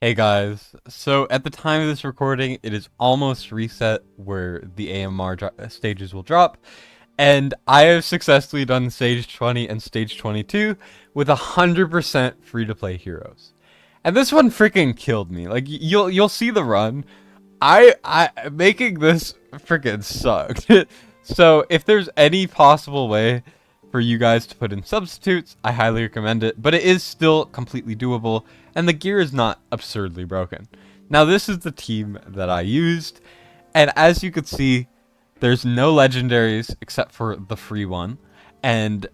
Hey guys, so at the time of this recording, it is almost reset where the AMR stages will drop, and I have successfully done stage 20 and stage 22 with 100% free-to-play heroes. And this one freaking killed me. Like you'll see the run. I making this freaking sucked. So if there's any possible way for you guys to put in substitutes, I highly recommend it, but it is still completely doable, and the gear is not absurdly broken. Now this is the team that I used, and as you can see, there's no legendaries except for the free one, and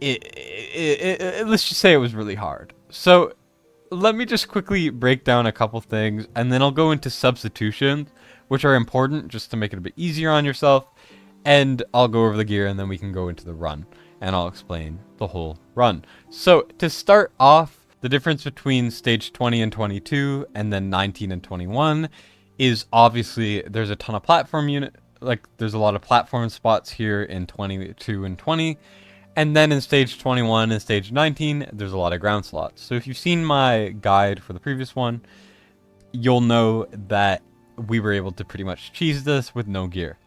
let's just say it was really hard. So let me just quickly break down a couple things, and then I'll go into substitutions, which are important just to make it a bit easier on yourself, and I'll go over the gear, and then we can go into the run, and I'll explain the whole run. So to start off, the difference between stage 20 and 22, and then 19 and 21, is obviously there's a ton of platform there's a lot of platform spots here in 22 and 20, and then in stage 21 and stage 19, there's a lot of ground slots. So if you've seen my guide for the previous one, you'll know that we were able to pretty much cheese this with no gear.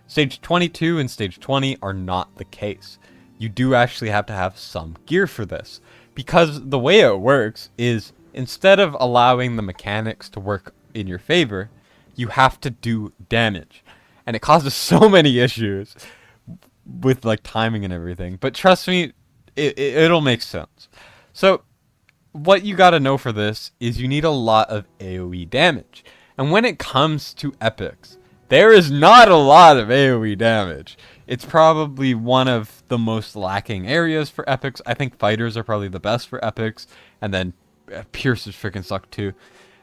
Stage 22 and stage 20 are not the case. You do actually have to have some gear for this, because the way it works is instead of allowing the mechanics to work in your favor, you have to do damage. And it causes so many issues with like timing and everything. But trust me, it'll make sense. So what you gotta know for this is you need a lot of AoE damage. And when it comes to epics, there is not a lot of AoE damage. It's probably one of the most lacking areas for epics. I think fighters are probably the best for epics, and then piercers freaking suck too.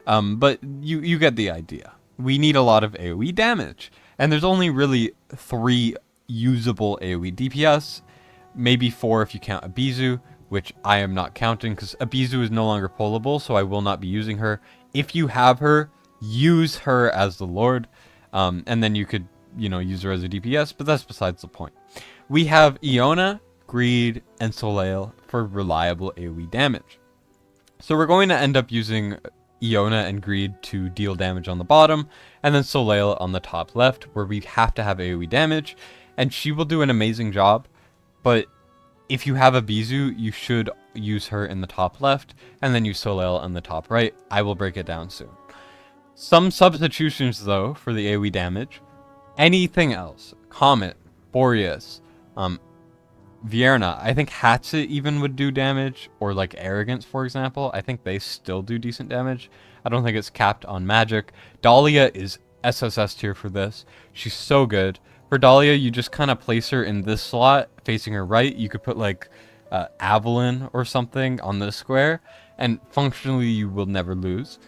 But you get the idea. We need a lot of AoE damage, and there's only really 3 usable AoE DPS, maybe 4 if you count Abizu, which I am not counting because Abizu is no longer pullable, so I will not be using her. If you have her, use her as the Lord. And then you could, use her as a DPS, but that's besides the point. We have Iona, Greed, and Soleil for reliable AoE damage. So we're going to end up using Iona and Greed to deal damage on the bottom, and then Soleil on the top left, where we have to have AoE damage, and she will do an amazing job, but if you have a Bizu, you should use her in the top left, and then use Soleil in the top right. I will break it down soon. Some substitutions, though, for the AoE damage. Anything else. Comet, Boreas, Vierna. I think Hatchet even would do damage, or like Arrogance, for example. I think they still do decent damage. I don't think it's capped on magic. Dahlia is SSS tier for this. She's so good. For Dahlia, you just kind of place her in this slot, facing her right. You could put like Avalon or something on this square, and functionally you will never lose.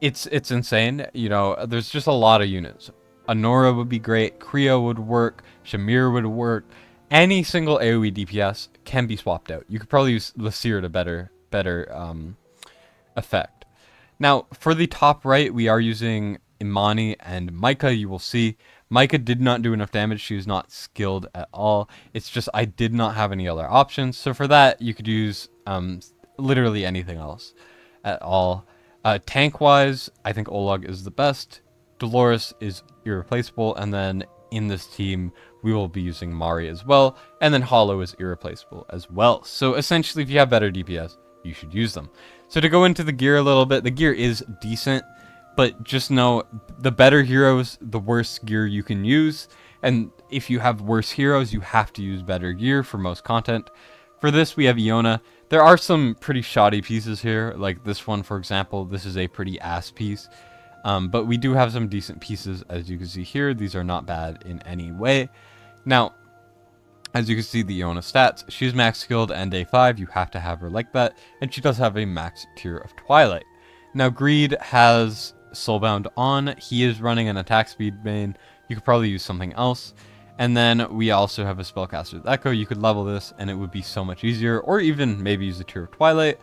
It's insane. There's just a lot of units. Anora would be great. Creo would work. Shamir would work. Any single AoE DPS can be swapped out. You could probably use Lasir to better effect. Now, for the top right, we are using Imani and Micah. You will see Micah did not do enough damage. She was not skilled at all. It's just I did not have any other options. So for that, you could use literally anything else at all. Tank-wise, I think Olag is the best. Dolores is irreplaceable, and then in this team, we will be using Mari as well, and then Hollow is irreplaceable as well. So essentially, if you have better DPS, you should use them. So to go into the gear a little bit, the gear is decent, but just know the better heroes, the worse gear you can use, and if you have worse heroes, you have to use better gear for most content. For this, we have Iona. There are some pretty shoddy pieces here, like this one, for example. This is a pretty ass piece, but we do have some decent pieces, as you can see here. These are not bad in any way. Now, as you can see, the Iona stats, she's max skilled and A5. You have to have her like that, and she does have a max tier of Twilight. Now, Greed has Soulbound on. He is running an attack speed main. You could probably use something else. And then we also have a Spellcaster's Echo. You could level this and it would be so much easier, or even maybe use the tier of Twilight.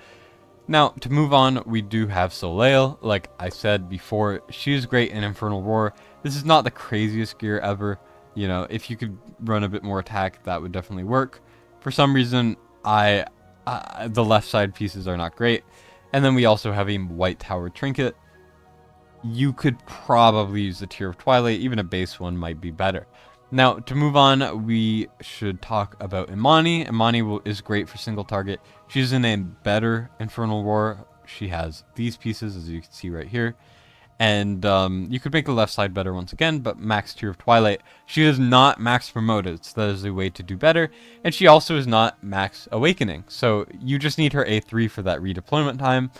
Now, to move on, we do have Soleil. Like I said before, she is great in Infernal Roar. This is not the craziest gear ever. If you could run a bit more attack, that would definitely work. For some reason, the left side pieces are not great. And then we also have a white tower trinket. You could probably use the Tear of Twilight, even a base one might be better. Now, to move on, we should talk about Imani. Imani is great for single target. She's in a better Infernal Roar. She has these pieces, as you can see right here. And you could make the left side better once again, but max Tear of Twilight. She is not max Promoted, so that is a way to do better. And she also is not max Awakening, so you just need her A3 for that redeployment time.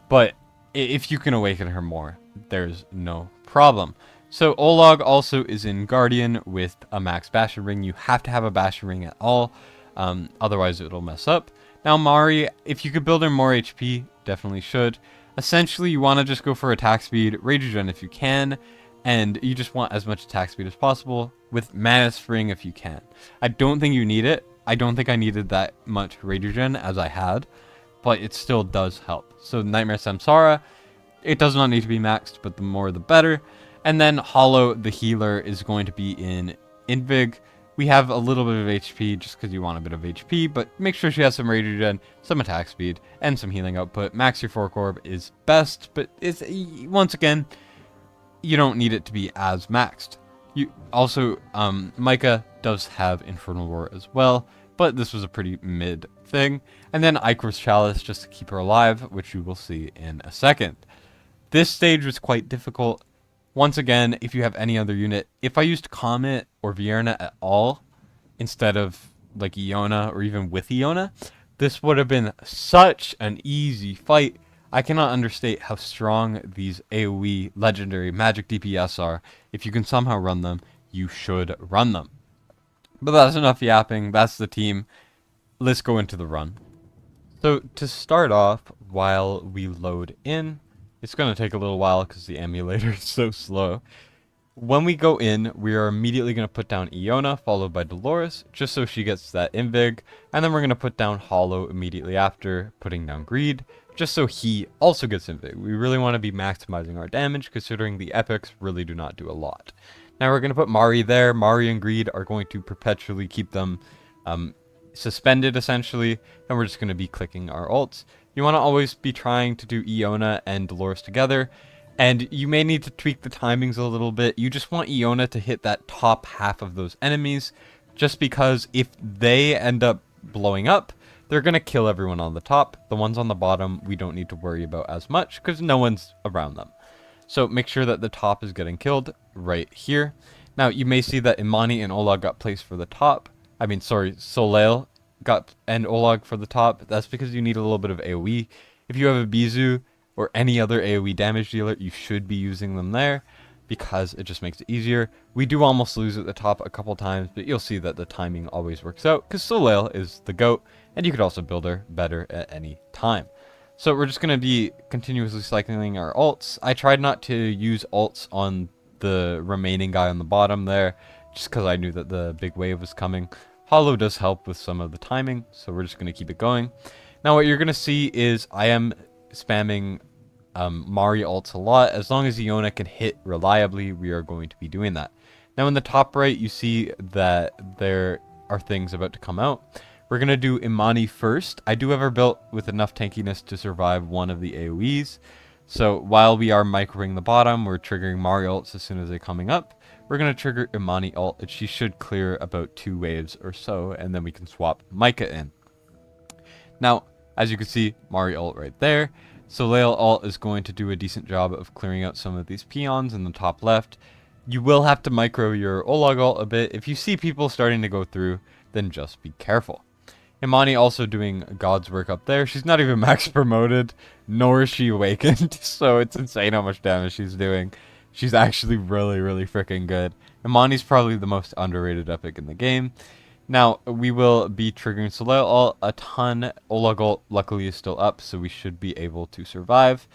But if you can awaken her more, there's no problem. So Olog also is in Guardian with a max Bastion Ring. You have to have a Bastion Ring at all, otherwise it'll mess up. Now Mari, if you could build her more HP, definitely should. Essentially, you want to just go for attack speed, rage regen if you can, and you just want as much attack speed as possible with Mana Spring if you can. I don't think you need it. I don't think I needed that much rage regen as I had, but it still does help. So Nightmare Samsara, it does not need to be maxed, but the more the better. And then Hollow, the healer, is going to be in Invig. We have a little bit of HP just because you want a bit of HP, but make sure she has some rage regen, some attack speed, and some healing output. Max your 4-Corb is best, but it's, once again, you don't need it to be as maxed. You also, Micah does have Infernal Roar as well, but this was a pretty mid thing. And then Icarus Chalice just to keep her alive, which you will see in a second. This stage was quite difficult. Once again, if you have any other unit, if I used Comet or Vierna at all, instead of like Iona or even with Iona, this would have been such an easy fight. I cannot understate how strong these AoE legendary magic DPS are. If you can somehow run them, you should run them. But that's enough yapping. That's the team. Let's go into the run. So to start off, while we load in, it's going to take a little while because the emulator is so slow. When we go in, we are immediately going to put down Iona, followed by Dolores, just so she gets that Invig. And then we're going to put down Hollow immediately after, putting down Greed, just so he also gets Invig. We really want to be maximizing our damage, considering the epics really do not do a lot. Now we're going to put Mari there. Mari and Greed are going to perpetually keep them suspended, essentially. And we're just going to be clicking our ults. You want to always be trying to do Iona and Dolores together, and you may need to tweak the timings a little bit. You just want Iona to hit that top half of those enemies, just because if they end up blowing up, they're going to kill everyone on the top. The ones on the bottom, we don't need to worry about as much, because no one's around them. So make sure that the top is getting killed right here. Now, you may see that Imani and Olog got placed for the top. Soleil got and Olog for the top. That's because you need a little bit of AoE. If you have a Bizu or any other AoE damage dealer, you should be using them there because it just makes it easier. We do almost lose at the top a couple times, but you'll see that the timing always works out because Soleil is the GOAT, and you could also build her better at any time. So we're just going to be continuously cycling our ults. I tried not to use ults on the remaining guy on the bottom there, just because I knew that the big wave was coming. Hollow does help with some of the timing, so we're just going to keep it going. Now what you're going to see is I am spamming Mari ults a lot. As long as Iona can hit reliably, we are going to be doing that. Now in the top right, you see that there are things about to come out. We're going to do Imani first. I do have her built with enough tankiness to survive one of the AoEs. So while we are microing the bottom, we're triggering Mari ults as soon as they're coming up. We're going to trigger Imani ult, and she should clear about 2 waves or so, and then we can swap Micah in. Now, as you can see, Mari ult right there. Soleil ult is going to do a decent job of clearing out some of these peons in the top left. You will have to micro your Olog ult a bit. If you see people starting to go through, then just be careful. Imani also doing God's work up there. She's not even max promoted, nor is she awakened, so it's insane how much damage she's doing. She's actually really, really freaking good. Imani's probably the most underrated epic in the game. Now, we will be triggering Soleil ult a ton. Olog ult luckily is still up, so we should be able to survive,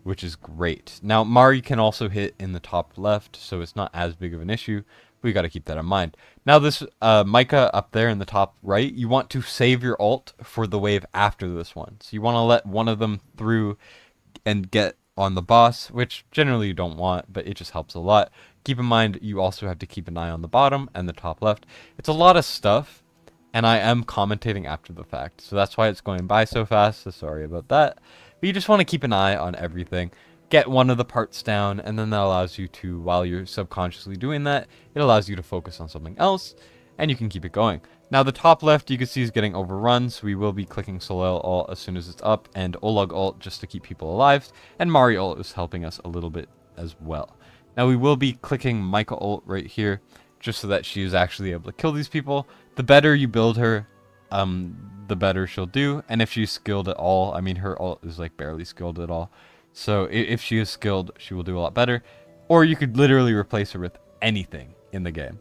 which is great. Now, Mari can also hit in the top left, so it's not as big of an issue. We got to keep that in mind. Now, this Micah up there in the top right, you want to save your ult for the wave after this one. So you want to let one of them through and get on the boss, which generally you don't want, but it just helps a lot. Keep in mind, you also have to keep an eye on the bottom and the top left. It's a lot of stuff, and I am commentating after the fact, so that's why it's going by so fast, so sorry about that. But you just want to keep an eye on everything. Get one of the parts down, and then that allows you to, while you're subconsciously doing that, it allows you to focus on something else, and you can keep it going. Now the top left you can see is getting overrun, so we will be clicking Soleil ult as soon as it's up, and Oleg ult just to keep people alive, and Mari ult is helping us a little bit as well. Now we will be clicking Micah ult right here, just so that she is actually able to kill these people. The better you build her, the better she'll do, and if she's skilled at all, I mean her ult is like barely skilled at all, so if she is skilled, she will do a lot better. Or you could literally replace her with anything in the game.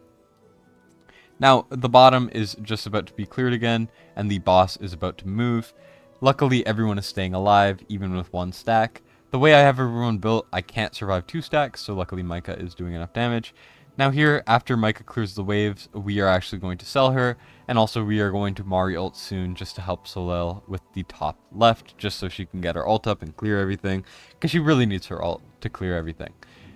Now, the bottom is just about to be cleared again, and the boss is about to move. Luckily, everyone is staying alive, even with 1 stack. The way I have everyone built, I can't survive 2 stacks, so luckily Micah is doing enough damage. Now here, after Micah clears the waves, we are actually going to sell her, and also we are going to Mari ult soon just to help Soleil with the top left, just so she can get her ult up and clear everything, because she really needs her ult to clear everything.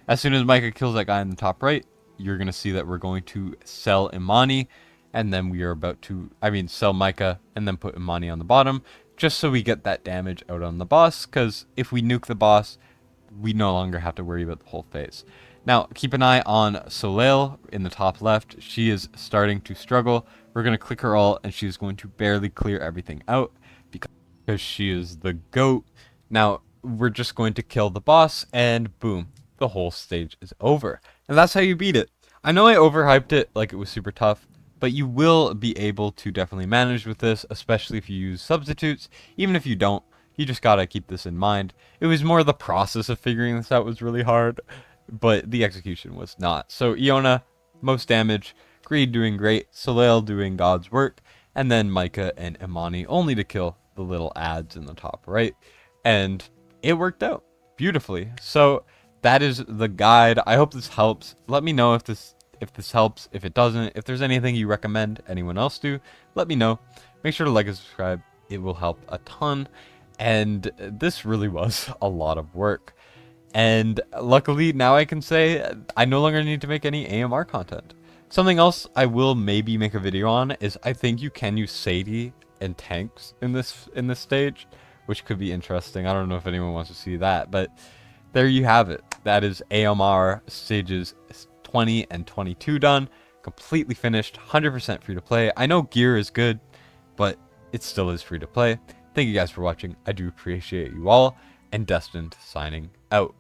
As soon as Micah kills that guy in the top right, you're going to see that we're going to sell Imani, and then we are about to, sell Micah, and then put Imani on the bottom, just so we get that damage out on the boss, because if we nuke the boss, we no longer have to worry about the whole phase. Now, keep an eye on Soleil in the top left. She is starting to struggle. We're going to click her ult, and she's going to barely clear everything out because she is the GOAT. Now, we're just going to kill the boss, and boom, the whole stage is over. And that's how you beat it. I know I overhyped it like it was super tough, but you will be able to definitely manage with this, especially if you use substitutes. Even if you don't, you just gotta keep this in mind. It was more the process of figuring this out was really hard, but the execution was not. So Iona, most damage, Greed doing great, Soleil doing God's work, and then Micah and Imani only to kill the little ads in the top right. And it worked out beautifully. So that is the guide. I hope this helps. Let me know if this helps. If it doesn't, if there's anything you recommend anyone else do, let me know. Make sure to like and subscribe. It will help a ton. And this really was a lot of work. And luckily now I can say I no longer need to make any AMR content. Something else I will maybe make a video on is I think you can use Sadie and tanks in this stage, which could be interesting. I don't know if anyone wants to see that, but there you have it. That is AMR stages 20 and 22 done, completely finished, 100% free to play. I know gear is good, but it still is free to play. Thank you guys for watching. I do appreciate you all, and Destined signing out.